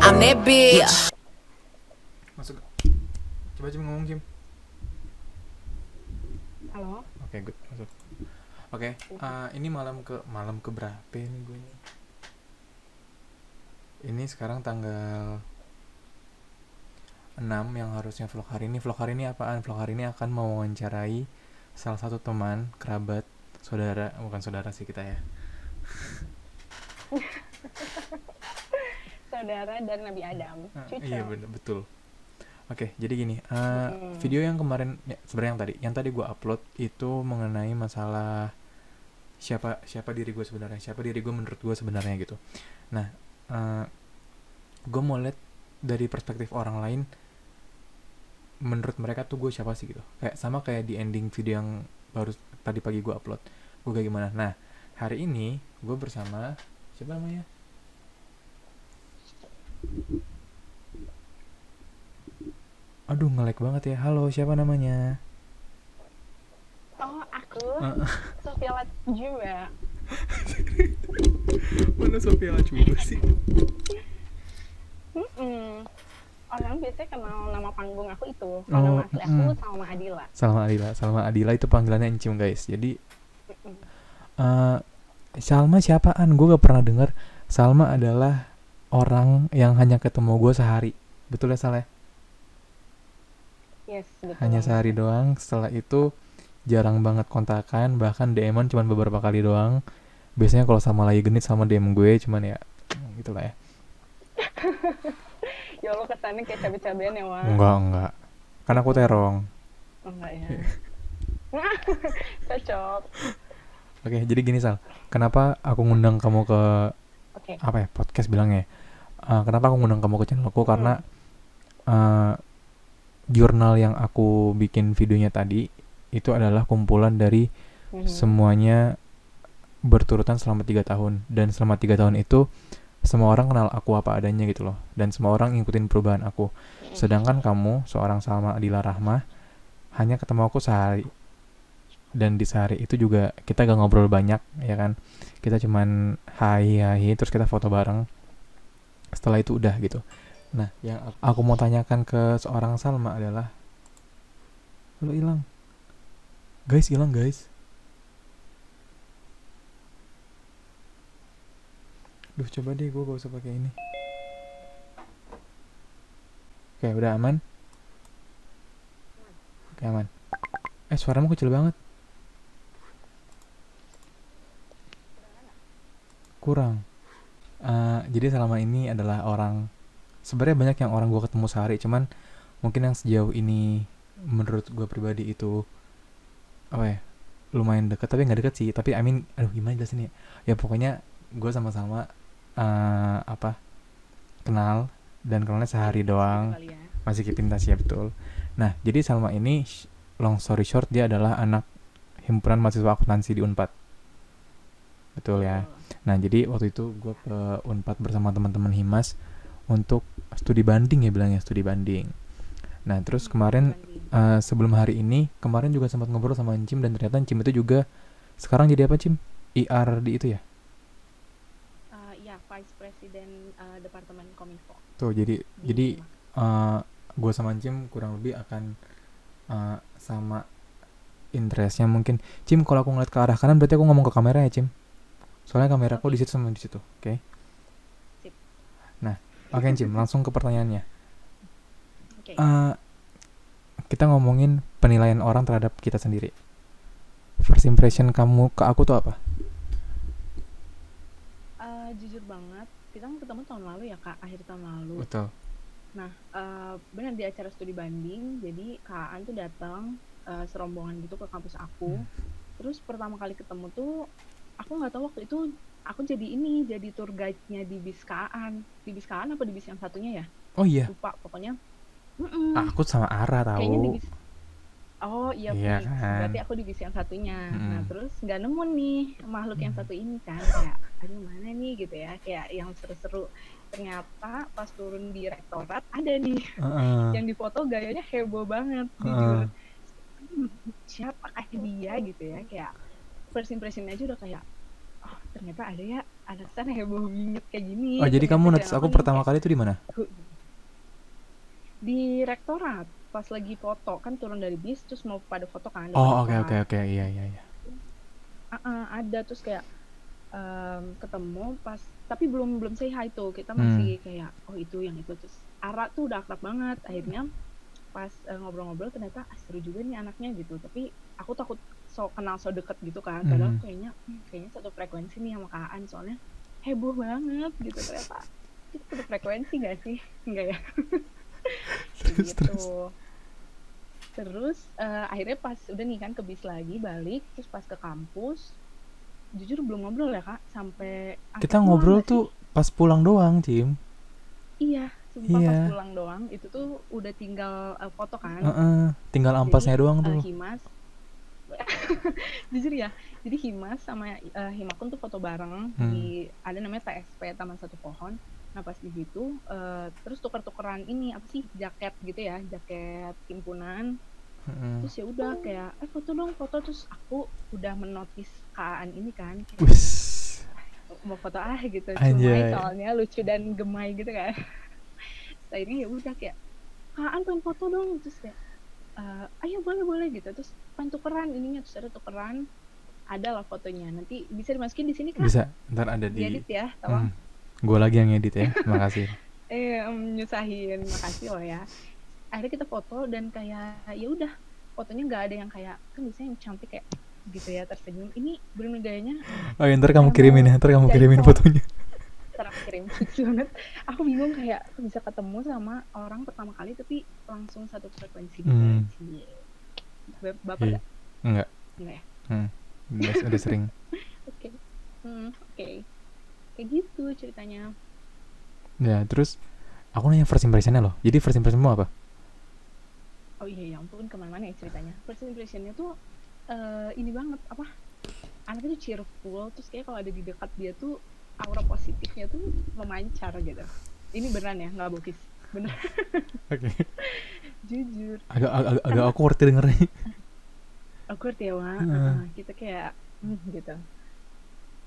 I'm that bitch. Masuk. Coba Jim ngomong Jim. Halo. Oke, good. Masuk. Oke, ini malam ke berapa ini gue nih? Ini sekarang tanggal 6 yang harusnya vlog hari ini. Vlog hari ini apaan? Vlog hari ini akan mewawancarai salah satu teman, kerabat, saudara, bukan saudara sih kita ya. Saudara dan Nabi Adam. Iya betul. Oke, jadi gini, video yang kemarin, ya, sebenarnya yang tadi gue upload itu mengenai masalah siapa diri gue sebenarnya, siapa diri gue menurut gue sebenarnya gitu. Nah, gue mau lihat dari perspektif orang lain, menurut mereka tuh gue siapa sih gitu. Kayak di ending video yang baru tadi pagi gue upload, gue kayak gimana. Nah, hari ini gue bersama siapa namanya? Aduh, nge-lag banget ya. Halo, siapa namanya? Oh, aku Sophia Latjuba. Mana Sophia Latjuba sih? Orang biasanya kenal nama panggung aku itu. Nama asli aku Salma Adila. Salma Adila itu panggilannya Encim guys. Jadi Salma siapaan? Gue gak pernah dengar. Salma adalah orang yang hanya ketemu gue sehari. Betul ya Sal ya? Yes, betul. Hanya sehari doang. Setelah itu jarang banget kontakan. Bahkan DM-an cuma beberapa kali doang. Biasanya kalau sama lagi genit sama DM gue, cuman ya gitulah ya. Ya Allah, kesannya kayak cabe-cabean ya, Wak. Enggak. Karena aku terong. Enggak ya. Cocok. Oke, jadi gini Sal. Kenapa aku ngundang kamu ke podcast bilangnya? Kenapa aku ngundang kamu ke channelku? Karena jurnal yang aku bikin videonya tadi itu adalah kumpulan dari semuanya berturutan selama 3 tahun. Dan selama 3 tahun itu semua orang kenal aku apa adanya gitu loh. Dan semua orang ngikutin perubahan aku. Sedangkan kamu, seorang Salma Adila Rahmah, hanya ketemu aku sehari. Dan di sehari itu juga kita gak ngobrol banyak, ya kan. Kita cuman hai terus kita foto bareng. Setelah itu udah gitu. Nah, yang aku mau tanyakan ke seorang Salma adalah, lo hilang guys. Duh, coba deh gue gak usah pakai ini. Oke, udah aman? Oke, aman. Suaramu kecil banget. Kurang. Jadi selama ini adalah orang, sebenarnya banyak yang orang gue ketemu sehari, cuman mungkin yang sejauh ini menurut gue pribadi itu lumayan dekat, tapi nggak dekat sih. Tapi gimana jelasin ya? Ya pokoknya gue sama-sama kenal, dan kenalnya sehari doang. Masih keep in touch ya, betul. Nah, jadi Salma ini long story short, dia adalah anak himpunan mahasiswa akuntansi di Unpad. Betul ya. Nah, jadi waktu itu gue ke Unpad bersama teman-teman Himas untuk studi banding ya bilangnya, studi banding. Nah, terus kemarin sebelum hari ini, kemarin juga sempat ngobrol sama Encim, dan ternyata Encim itu juga sekarang jadi apa, Cim? IR di itu ya? Ya, Vice President Departemen Kominfo. Tuh, jadi gue sama Encim kurang lebih akan sama interestnya mungkin. Cim, kalau aku ngeliat ke arah kanan berarti aku ngomong ke kamera ya, Cim? Soalnya kameraku di situ sama di situ, oke? Sip. Nah, oke Cim, langsung ke pertanyaannya. Oke. Kita ngomongin penilaian orang terhadap kita sendiri. First impression kamu ke aku tuh apa? Jujur banget, kita kan ketemu tahun lalu ya Kak, akhir tahun lalu. Betul. Nah, benar di acara studi banding, jadi Kak Aan tuh datang serombongan gitu ke kampus aku. Terus pertama kali ketemu tuh, aku nggak tahu waktu itu aku jadi tour guide-nya di bis Kak Aan. Di bis Kak Aan apa di bis yang satunya ya? Oh iya. Lupa pokoknya. Aku sama Ara tahu. Kayaknya di bis. Oh iya, Iya fix. kan? Berarti aku di bis yang satunya. Nah, terus nggak nemu nih makhluk yang satu ini kan, kayak aduh mana nih gitu ya, kayak yang seru-seru. Ternyata pas turun di rektorat ada nih yang difoto gayanya heboh banget, jujur. Siapa kayak dia gitu ya, kayak first impression aja udah kayak oh ternyata ada ya anak sana heboh banget kayak gini Oh, jadi ternyata, kamu dan notice aku aku nih pertama kayak kali itu di mana? di rektorat pas lagi foto kan turun dari bis terus mau pada foto kan depan Oh, oke oke rektorat. oke. Iya iya iya. Ada terus kayak ketemu pas tapi belum belum say hi tuh kita Hmm. masih kayak oh itu yang itu terus Ara tuh udah akrab banget akhirnya pas ngobrol-ngobrol ternyata seru juga nih anaknya gitu tapi aku takut so kenal so deket gitu kan padahal Hmm. kayaknya satu frekuensi nih sama Kak Aan soalnya heboh banget gitu ternyata kita satu frekuensi gak sih enggak ya kayak Terus terus. gitu terus akhirnya pas udah nih kan ke bis lagi balik terus pas ke kampus jujur belum ngobrol ya kak sampai Kita akhirnya pulang ngobrol nggak sih. tuh pas pulang doang, Cim. Iya sumpah pas Iya. pulang doang itu tuh udah tinggal foto kan Tinggal jadi ampasnya doang tuh. Himas jujur ya jadi Himas sama Himakun tuh foto bareng Hmm. di ada namanya TSP Taman Satu Pohon. Nah pas di situ terus tuker-tukeran ini apa sih jaket gitu ya jaket himpunan Hmm. terus ya udah kayak foto dong foto terus aku udah menotis Kaan ini kan kayak Wis. mau foto gitu cumai Anjay. soalnya lucu dan gemai gitu kan. Terus akhirnya ya udah kayak Kaan pengen foto dong terus kayak ayo boleh boleh gitu terus pengen tukeran ininya terus ada tukeran ada lah fotonya nanti bisa dimasukin di sini kak Bisa. Ntar ada di. diedit ya tolong. Gue lagi yang edit ya. Makasih. Nyusahin makasih loh ya akhirnya kita foto dan kayak ya udah fotonya nggak ada yang kayak kan biasanya yang cantik kayak gitu ya tersenyum ini bener-bener gayanya Oh, ya, ntar kamu kayak kirimin mau ya. Ntar kamu cari kirimin foto fotonya. terang kirim lucu banget aku bingung kayak aku bisa ketemu sama orang pertama kali tapi langsung satu frekuensi gitu sih. Baper Iya. gak? Enggak. Enggak ya? Udah sering. Oke. Oke. Kayak gitu ceritanya. Ya, terus aku nanya first impressionnya loh. Jadi first impressionmu apa? Oh iya ya ampun kemana-mana ya ceritanya. First impressionnya tuh ini banget apa? Anaknya tuh cheerful terus kayak kalau ada di dekat dia tuh aura positifnya tuh memancar gitu. Ini beneran ya nggak bokis. Bener. Oke. Jujur. Agak Karena awkward dengernya. awkward ya Wak. Heeh. Kita kayak gitu.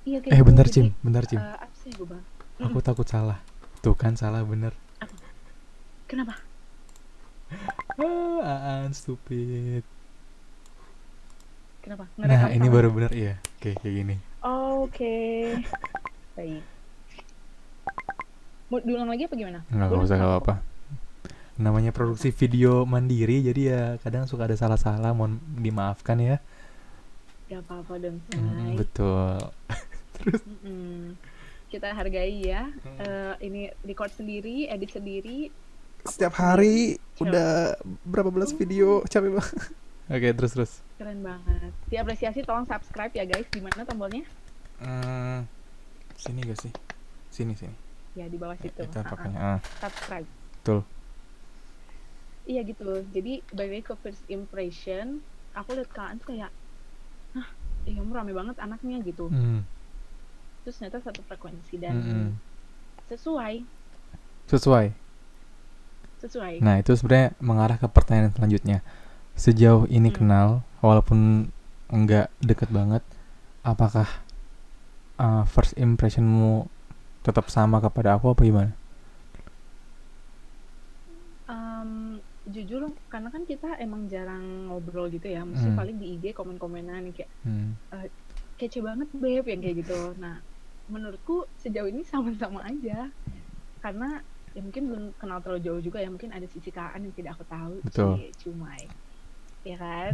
Iya kayak gitu Bentar jadi Cim, bentar Cim. apa sih gue bang? Aku takut salah. Tuh kan salah bener. Apa? Kenapa? Aan stupid. Kenapa? Nah, Ngerekam ini salah. baru bener iya. Oke, kayak gini. Oke. Baik. Mau diulang lagi apa gimana? Enggak Gue udah usah, enggak salah apa-apa. kok. Namanya Nggak apa. produksi video mandiri, jadi ya kadang suka ada salah-salah, mohon dimaafkan ya. Gak apa-apa dong, say. Betul. Kita hargai ya. Ini record sendiri, edit sendiri, Setiap upload sendiri. hari udah berapa belas video, capek banget. Oke, terus. Keren banget. Diapresiasi, tolong subscribe ya guys. Di mana tombolnya? Sini gak sih? Sini. Ya di bawah situ. Itu pakainya. Subscribe. Betul. Iya gitu. Jadi by the way ke first impression, aku liat Kaan tuh kayak, kamu rame banget anaknya gitu. Terus ternyata satu frekuensi dan sesuai. Nah, itu sebenarnya mengarah ke pertanyaan selanjutnya. Sejauh ini kenal, walaupun enggak deket banget, apakah first impressionmu tetap sama kepada aku apa gimana? Jujur karena kan kita emang jarang ngobrol gitu ya, maksudnya paling di IG komen-komenan kayak kece banget beb yang kayak gitu. Nah menurutku sejauh ini sama-sama aja karena ya mungkin belum kenal terlalu jauh juga ya, mungkin ada sisi Kaan yang tidak aku tahu. Betul. Cumai ya kan.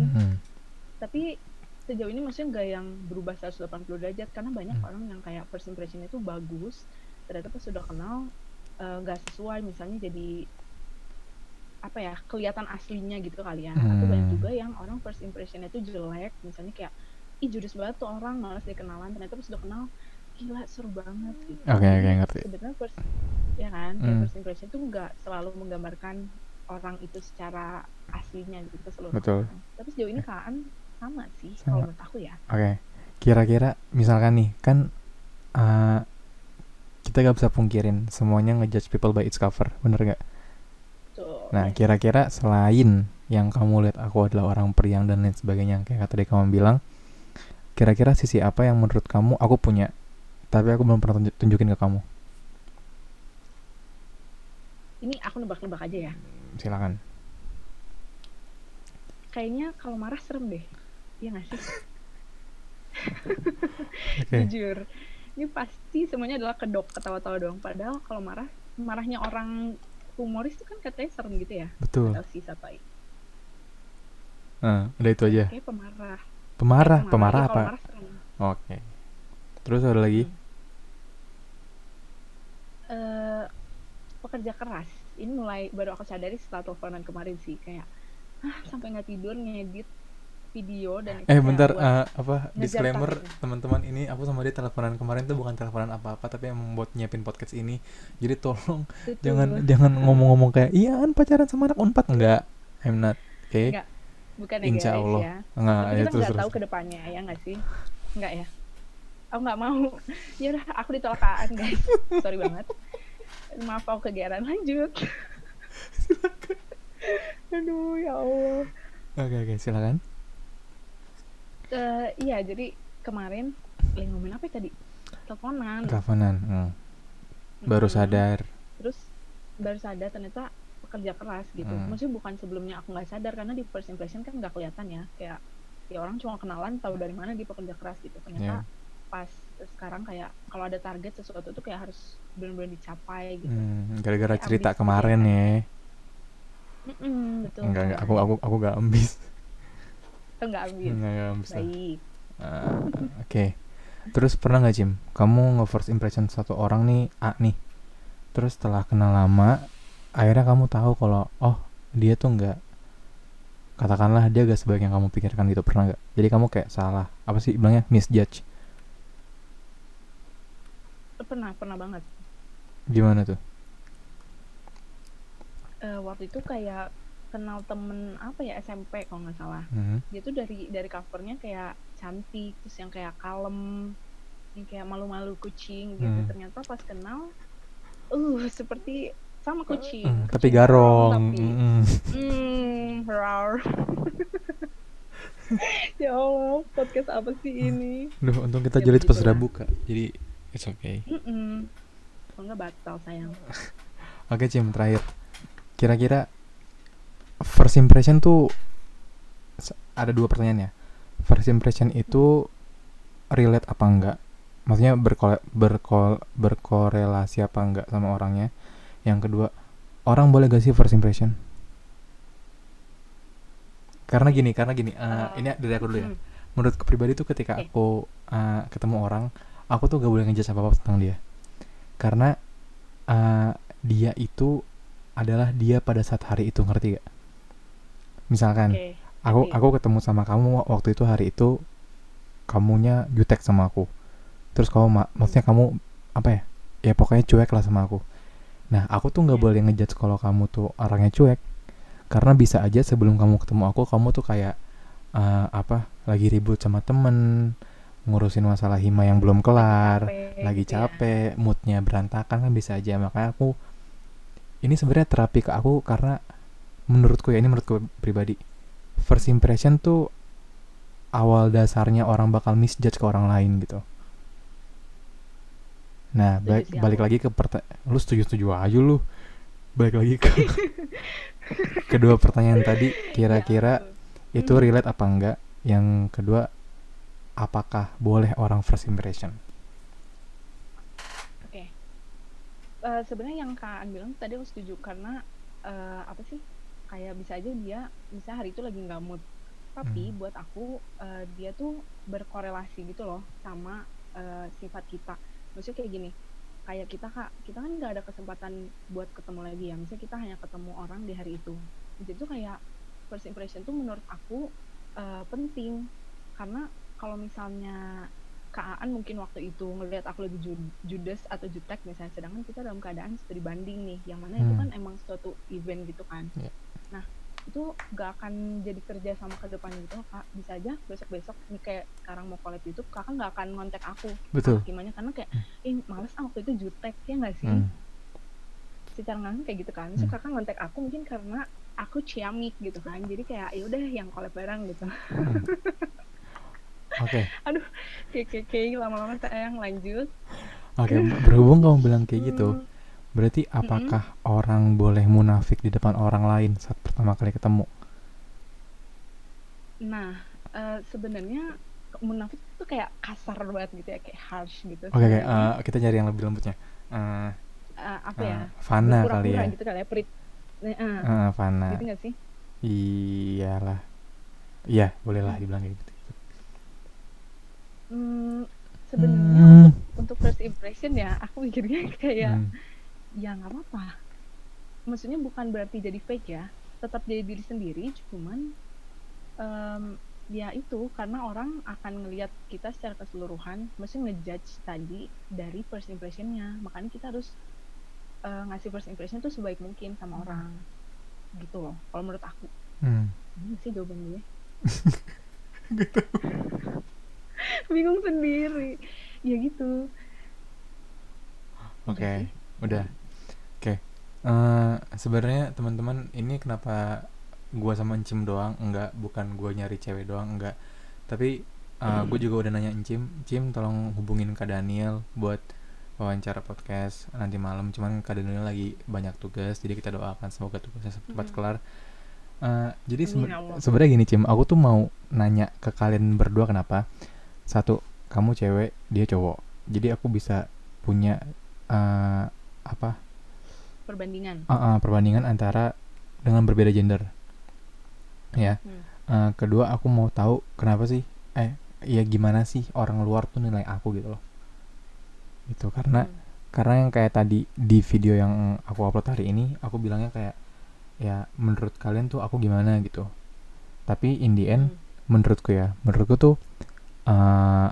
Tapi sejauh ini maksudnya nggak yang berubah 180 derajat karena banyak orang yang kayak first impression itu bagus ternyata pas sudah kenal nggak sesuai, misalnya jadi apa ya kelihatan aslinya gitu kali ya. Atau banyak juga yang orang first impressionnya itu jelek, misalnya kayak ih judes banget tuh orang, malas dikenalan, ternyata pas sudah kenal gila seru banget gitu. Oke, ngerti. Sebenarnya first ya kan kayak first impression itu nggak selalu menggambarkan orang itu secara aslinya gitu keseluruhan. Betul. Tapi sejauh ini Kaan sama sih kalau menurut aku ya. Oke. Kira-kira misalkan nih kan kita gak bisa pungkirin semuanya ngejudge people by its cover, bener gak? Nah, kira-kira selain yang kamu lihat aku adalah orang periang dan lain sebagainya, kayak tadi kamu bilang, kira-kira sisi apa yang menurut kamu aku punya tapi aku belum pernah tunjukin ke kamu? Ini aku nebak-nebak aja ya. Silakan. Kayaknya kalau marah serem deh. Iya gak sih? Oke. Jujur. Ini pasti semuanya adalah kedok, ketawa-tawa doang. Padahal kalau marahnya orang humoris itu kan katanya serem gitu ya. Betul. Atau si Sapai. Udah itu aja. Kayak pemarah. Pemarah Iya, kalau apa? marah serem. Oke. Terus ada lagi? Pekerja keras. Ini baru aku sadari setelah teleponan kemarin sih. Kayak, sampai nggak tidur ngedit video dan itu kayak Bentar, buat ngejar disclaimer target. teman-teman, ini aku sama dia teleponan kemarin tuh bukan teleponan apa-apa tapi emang buat nyiapin podcast ini. Jadi tolong Betul. jangan ngomong-ngomong kayak iya kan pacaran sama anak Unpad, enggak. I'm not. Oke. Enggak, bukan ya Insya guys Allah. ya. Enggak, Tapi ya kita nggak terus. tahu ke depannya ya nggak sih? Enggak ya? Aku nggak mau. Ya udah, aku ditolak KAN guys. Sorry banget. Maaf aku kegeeran, lanjut. Aduh ya Allah. Oke, silakan. Iya, jadi kemarin lagi ngomongin apa ya tadi? Teleponan. Baru sadar. Terus baru sadar ternyata pekerja keras gitu. Maksudnya bukan sebelumnya aku nggak sadar, karena di first impression kan nggak kelihatan ya. Kayak ya orang cuma kenalan tahu dari mana dia pekerja keras gitu. Ternyata pas sekarang kayak kalau ada target sesuatu tuh kayak harus benar-benar dicapai gitu. Gara-gara kayak cerita ambis kemarin gitu ya. Betul. Enggak, aku gak ambis. Enggak ambis. Enggak ambis. Baik. Oke. Terus pernah nggak Jim, kamu nge-first impression satu orang nih, A nih, terus setelah kenal lama akhirnya kamu tahu kalau dia tuh nggak, katakanlah dia gak sebaik yang kamu pikirkan gitu, pernah nggak? Jadi kamu kayak salah, apa sih bilangnya, misjudge? Pernah banget. Gimana tuh? Waktu itu kayak kenal temen apa ya, SMP kalau nggak salah. Dia tuh dari covernya kayak cantik, terus yang kayak kalem, yang kayak malu-malu kucing gitu. Ternyata pas kenal seperti sama kucing, tapi garong. rawr. Ya Allah, podcast apa sih ini? Duh, untung kita jeli pas udah buka, jadi it's okay. Kalau nggak batal sayang. Oke Cim, terakhir, kira-kira first impression tuh ada 2 pertanyaan ya. First impression itu relate apa enggak? Maksudnya berkorelasi apa enggak sama orangnya? Yang kedua, orang boleh gak sih first impression? Karena gini, ini dari aku dulu ya. Menurutku pribadi tuh ketika aku ketemu orang, aku tuh gak boleh ngejudge apa-apa tentang dia. Karena dia itu adalah dia pada saat hari itu, ngerti gak? Misalkan aku ketemu sama kamu waktu itu, hari itu kamunya jutek sama aku, terus kamu maksudnya kamu apa ya, ya pokoknya cuek lah sama aku. Nah aku tuh nggak boleh ngejudge kalau kamu tuh orangnya cuek, karena bisa aja sebelum kamu ketemu aku, kamu tuh kayak lagi ribut sama temen, ngurusin masalah hima yang belum kelar, lagi capek, moodnya berantakan, kan bisa aja. Makanya aku, ini sebenarnya terapi ke aku, karena menurutku pribadi, first impression tuh awal dasarnya orang bakal misjudge ke orang lain gitu. Nah, balik lagi ke lu setuju aja lu. Balik lagi ke kedua pertanyaan tadi, kira-kira itu relate apa enggak? Yang kedua, apakah boleh orang first impression? Oke. Sebenarnya yang Kak An bilang tadi aku setuju, karena apa sih, kayak bisa aja dia hari itu lagi nggak mood, tapi buat aku dia tuh berkorelasi gitu loh sama sifat kita. Maksudnya kayak gini, kayak kita kan nggak ada kesempatan buat ketemu lagi ya, misalnya kita hanya ketemu orang di hari itu. Jadi tuh kayak first impression tuh menurut aku penting, karena kalau misalnya Kak Aan mungkin waktu itu ngelihat aku lagi judes atau jutek misalnya, sedangkan kita dalam keadaan studi banding nih, yang mana itu kan emang suatu event gitu kan. Nah itu gak akan jadi kerja sama ke depan gitu Kak. Bisa aja besok-besok nih, kayak sekarang mau collab YouTube, Kakak gak akan ngontek aku. Betul. Gimana, karena kayak males waktu itu jutek, ya gak sih? Secara nggak kayak gitu kan. Misalnya Kakak ngontek aku mungkin karena aku ciamik gitu kan, jadi kayak ya udah yang collab bareng gitu. Oke, Aduh, kayak lama-lama sayang lanjut. oke. Berhubung kamu bilang kayak gitu, Hmm, berarti mm-mm. apakah orang boleh munafik di depan orang lain saat pertama kali ketemu? Nah, sebenarnya munafik itu kayak kasar banget gitu ya, kayak harsh gitu. Oke, oke. Sebenarnya Kita cari yang lebih lembutnya. Eh, apa ya? Fana kali Berpura-pura ya. gitu kali ya, perit. Fana. Gitu nggak sih? Iyalah. Iya, bolehlah Hmm. dibilang kayak gitu. Hmm, sebenarnya Hmm. untuk first impression ya, aku mikirnya kayak Hmm. ya nggak apa-apa. Maksudnya bukan berarti jadi fake ya, tetap jadi diri sendiri. Cuman em, ya itu karena orang akan ngelihat kita secara keseluruhan, maksudnya ngejudge tadi dari first impressionnya. Makanya kita harus ngasih first impression tuh sebaik mungkin sama orang gitu loh. Kalau menurut aku, Hmm. ini sih jawaban gue. Bingung sendiri. Ya gitu. Udah Oke, sih. udah. Oke. Sebenarnya teman-teman ini kenapa gua sama Encim doang? Enggak, bukan gua nyari cewek doang, enggak. Tapi gue juga udah nanya Encim, Encim tolong hubungin Kak Daniel buat wawancara podcast nanti malam. Cuman Kak Daniel lagi banyak tugas, jadi kita doakan semoga tugasnya cepat Mm-mm. kelar. Jadi Amin ya Allah. sebenarnya gini Cim, aku tuh mau nanya ke kalian berdua kenapa? Satu, kamu cewek, dia cowok. Jadi aku bisa punya uh, apa Perbandingan. perbandingan antara dengan berbeda gender ya. Hmm. Kedua aku mau tahu kenapa sih ya gimana sih orang luar tuh nilai aku gitu loh, itu Hmm. karena yang kayak tadi di video yang aku upload hari ini aku bilangnya kayak ya menurut kalian tuh aku gimana gitu, tapi in the end Hmm. menurutku tuh uh,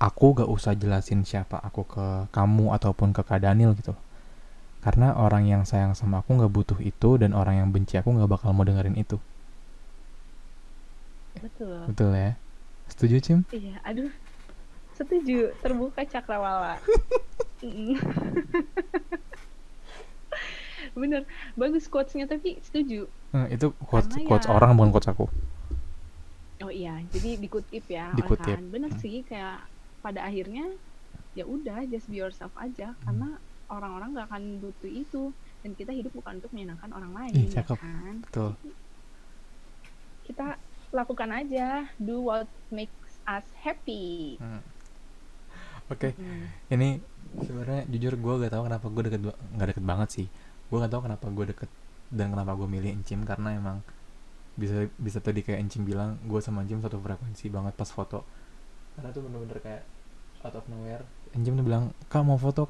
aku gak usah jelasin siapa aku ke kamu ataupun ke Kak Daniel gitu, karena orang yang sayang sama aku nggak butuh itu dan orang yang benci aku nggak bakal mau dengerin itu. Betul. Betul ya? Setuju Cim? Iya, aduh, setuju. Terbuka cakrawala. Mm-mm. Bener, bagus quotes-nya tapi setuju. Itu Karena ya, quotes orang bukan quotes aku. oh iya, jadi dikutip ya oleh Dikutip. Kaan. Bener sih, kayak pada akhirnya ya udah just be yourself aja karena orang-orang gak akan butuh itu dan kita hidup bukan untuk menyenangkan orang Ih lain ya cakep. kan. Betul. Jadi kita lakukan aja, do what makes us happy. Hmm. Oke. Mm-mm. Ini sebenarnya jujur gue gak tahu kenapa gue nggak deket banget sih. Gue gak tahu kenapa gue deket dan kenapa gue milih Encim, karena emang bisa bisa tadi kayak Encim bilang gue sama Encim satu frekuensi banget pas foto. Karena tuh bener-bener kayak out of nowhere Encim tuh bilang kak mau foto,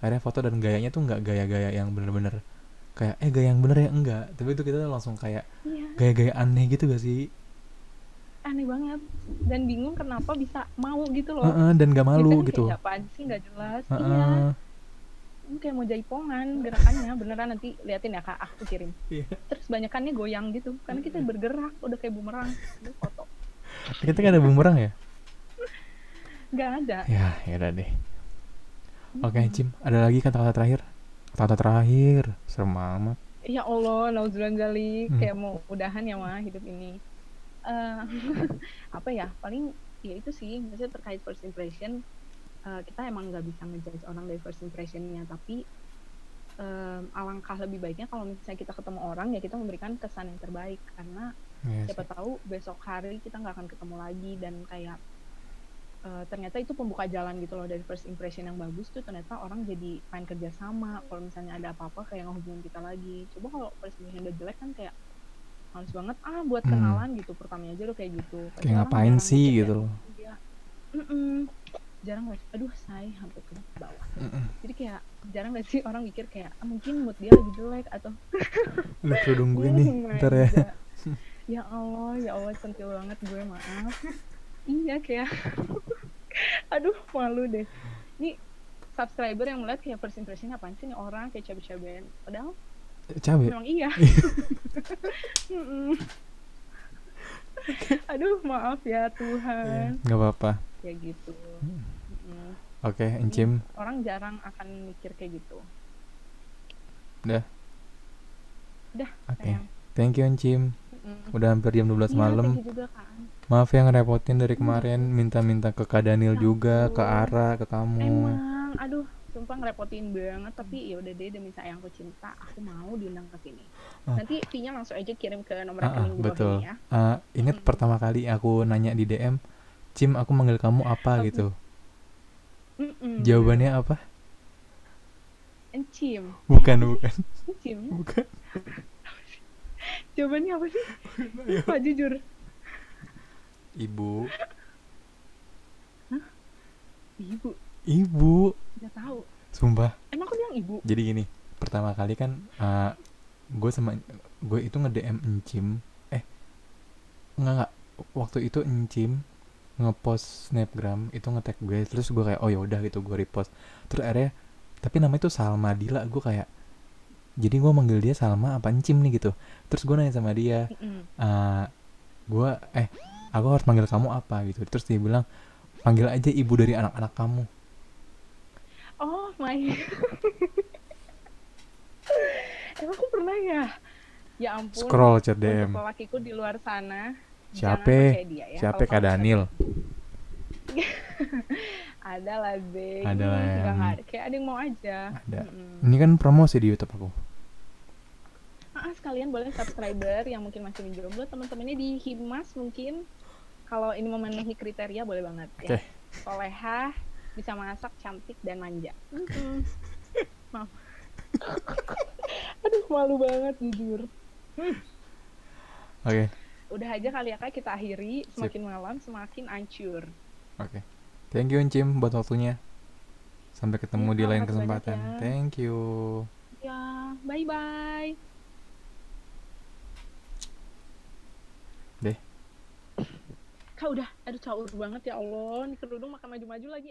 akhirnya foto dan gayanya tuh nggak gaya-gaya yang bener-bener kayak gaya yang bener ya enggak, tapi itu kita langsung kayak Iya, gaya-gaya aneh gitu gak sih. aneh banget dan bingung kenapa bisa mau gitu loh. Dan gak malu Biasanya kan kayak gitu. ya apaan sih nggak jelas. Iya, Heeh. ini kayak mau jaipongan gerakannya beneran, nanti liatin ya kak, aku kirim. Iya. Terus banyakannya goyang gitu karena kita bergerak udah kayak bumerang. Aduh, foto Kita kan ada bumerang ya. nggak ada. Ya udah deh. Oke Mm-mm. Cim, ada lagi kata-kata terakhir? Kata-kata terakhir serem amat. Ya Allah, nauzubillah zalik, Hmm. kayak mau udahan ya mah hidup ini. Eh apa ya, paling ya itu sih maksudnya terkait first impression. Kita emang nggak bisa ngejudge orang dari first impressionnya, tapi alangkah lebih baiknya kalau misalnya kita ketemu orang ya kita memberikan kesan yang terbaik karena Iya siapa sih. tahu besok hari kita nggak akan ketemu lagi dan kayak ternyata itu pembuka jalan gitu loh, dari first impression yang bagus tuh ternyata orang jadi main kerja sama kalau misalnya ada apa-apa kayak ngehubungin kita lagi. Coba kalau first impression udah jelek kan kayak males banget buat Hmm. kenalan gitu, pertamanya aja udah kayak gitu, pasti Kayak orang ngapain jarang sih mikir kayak gitu oh loh. dia mm-mm, jarang gak sih, aduh saya hampir ke bawah. Jadi kayak jarang gak sih orang mikir kayak mungkin mood dia lagi jelek atau Udah kerudung gue oh nih. my Ntar ya. god, ya Allah centil banget gue, maaf. Iya kayak aduh malu deh ini subscriber yang melihat kayak first impression apaan sih nih orang kayak cabe-cabean, padahal Cabe. memang iya. Aduh maaf ya Iya, Tuhan, nggak apa-apa. ya gitu. Oke, Jadi Encim. orang jarang akan mikir kayak gitu. Udah. Udah Oke. sayang. Thank you Encim. Udah hampir jam 12 Iya, malam. thank you juga Kak. Maaf ya ngerepotin dari kemarin, Gitu. minta-minta ke Kak Daniel Ya juga, ke ampun. Ara, ke kamu. Emang, aduh, sumpah ngerepotin banget. Tapi ya udah deh, demi sayangku cinta, aku mau diundang ke sini. Ah, Nanti fee-nya langsung aja kirim ke nomor rekening di bawah betul. ini ya. Ingat Mm-mm. pertama kali aku nanya di DM, Cim, aku manggil kamu apa Apa? gitu. Bener. Jawabannya apa? Encim. Bukan, Apa sih? bukan, Encim. bukan. Jawabannya apa sih? Lupa jujur. Ibu, Hah? Ibu. ibu. Nggak tahu. Sumpah. Emang aku bilang ibu? Jadi gini, pertama kali kan gue sama gue itu nge-DM Encim. Eh, enggak. Waktu itu Encim ngepost snapgram itu nge-tag gue, terus gue kayak oh ya udah gitu, gue repost. Terus akhirnya tapi namanya tuh Salma Dila, gue kayak jadi gue manggil dia Salma apa Encim nih gitu. Terus gue nanya sama dia, Mm-mm. eh gue aku harus manggil kamu apa gitu. Terus dia bilang panggil aja ibu dari anak-anak kamu. Oh my. Emang aku pernah ya? Ya ampun, Scroll chat untuk DM. lelakiku di luar sana, jangan Siapa? percaya dia ya kalau Siapa Kak kamu inget. Daniel? Ada lah, Be. Ada lah Ih, yang nggak ada. Kayak ada yang mau aja. ada. Mm-mm. Ini kan promosi di YouTube aku. Sekalian boleh subscriber yang mungkin masih menjomblo, teman-temannya di Himas mungkin. Kalau ini memenuhi kriteria boleh banget ya. Oke. Solehah, bisa masak, cantik, dan manja. Mm-mm. Maaf. Aduh, malu banget jujur. Oke. Udah aja kali ya Kak, kita akhiri. Sip. Semakin malam, semakin hancur. Oke. Thank you Encim buat waktunya. Sampai ketemu Iya di Kak, lain makasih banyak kesempatan. ya. Thank you. Ya, bye-bye. Deh. Kak udah, aduh caur banget ya Allah. Nih kerudung makan maju-maju lagi.